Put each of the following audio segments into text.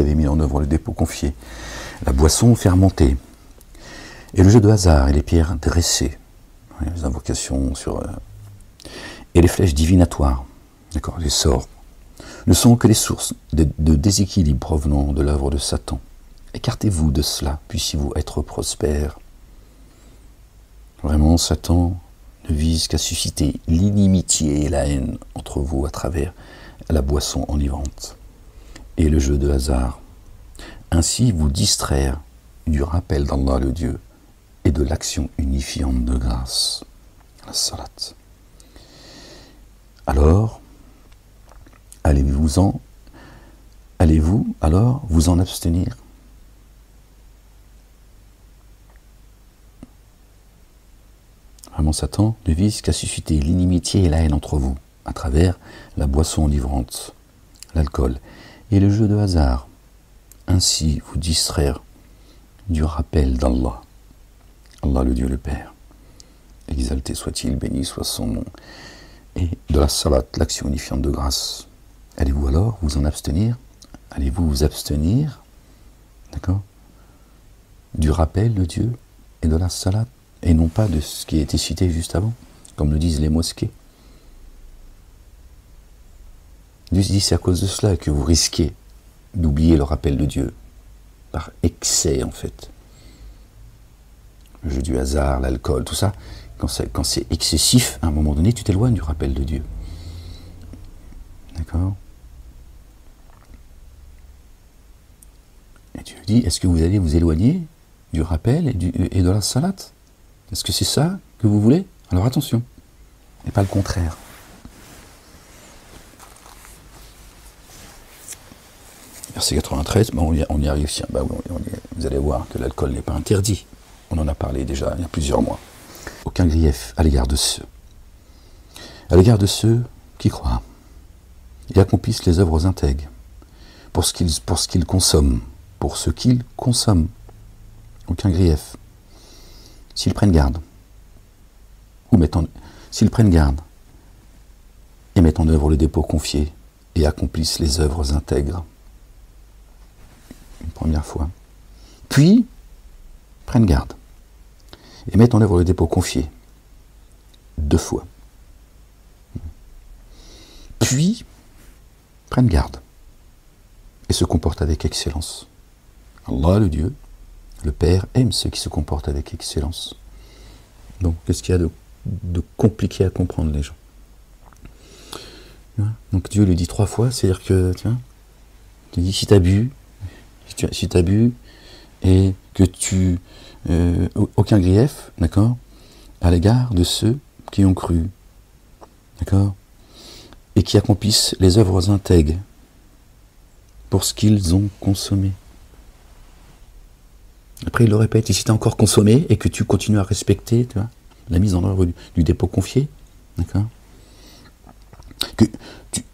qui avait mis en œuvre le dépôt confié, la boisson fermentée, et le jeu de hasard et les pierres dressées, les invocations sur... et les flèches divinatoires, d'accord, les sorts, ne sont que les sources de déséquilibre provenant de l'œuvre de Satan. Écartez-vous de cela, puissiez-vous être prospères. Vraiment, Satan ne vise qu'à susciter l'inimitié et la haine entre vous à travers la boisson enivrante et le jeu de hasard. Ainsi vous distraire du rappel d'Allah le Dieu et de l'action unifiante de grâce, la salat. Alors, allez-vous alors vous en abstenir? Vraiment, Satan ne vise qu'à susciter l'inimitié et la haine entre vous, à travers la boisson enivrante, l'alcool et le jeu de hasard. Ainsi vous distraire du rappel d'Allah, Allah le Dieu le Père. Exalté soit-il, béni soit son nom. Et de la salat, l'action unifiante de grâce. Allez-vous alors vous en abstenir? Allez-vous vous abstenir, d'accord, du rappel de Dieu et de la salat, et non pas de ce qui a été cité juste avant, comme le disent les mosquées. Dieu dit c'est à cause de cela que vous risquez d'oublier le rappel de Dieu, par excès en fait. Le jeu du hasard, l'alcool, tout ça, quand c'est excessif, à un moment donné, tu t'éloignes du rappel de Dieu. D'accord? Et Dieu dit, est-ce que vous allez vous éloigner du rappel et de la salat? Est-ce que c'est ça que vous voulez? Alors attention, et pas le contraire. Verset 93, on y arrive. Vous allez voir que l'alcool n'est pas interdit. On en a parlé déjà il y a plusieurs mois. Aucun grief à l'égard de ceux qui croient et accomplissent les œuvres intègres pour ce qu'ils consomment, pour ce qu'ils consomment. Aucun grief. S'ils prennent garde, s'ils prennent garde et mettent en œuvre le dépôt confié et accomplissent les œuvres intègres. Une première fois. Puis, prennent garde et mettent en œuvre le dépôt confié. 2 fois. Puis, prennent garde et se comportent avec excellence. Allah, le Dieu, le Père, aime ceux qui se comportent avec excellence. Donc, qu'est-ce qu'il y a de compliqué à comprendre, les gens? Donc, Dieu le dit 3 fois, c'est-à-dire que, tu dis, si tu as bu, et que tu... aucun grief, d'accord, à l'égard de ceux qui ont cru, d'accord, et qui accomplissent les œuvres intègres pour ce qu'ils ont consommé. Après, il le répète, et si tu as encore consommé et que tu continues à respecter, tu vois, la mise en œuvre du dépôt confié, d'accord, que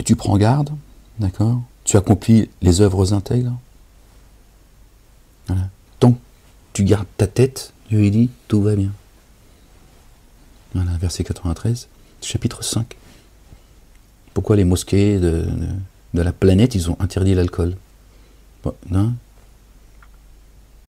tu prends garde, d'accord, tu accomplis les œuvres intègres, voilà. Tant que tu gardes ta tête, Dieu il dit, tout va bien. Voilà, verset 93, chapitre 5. Pourquoi les mosquées de la planète, ils ont interdit l'alcool? Bon,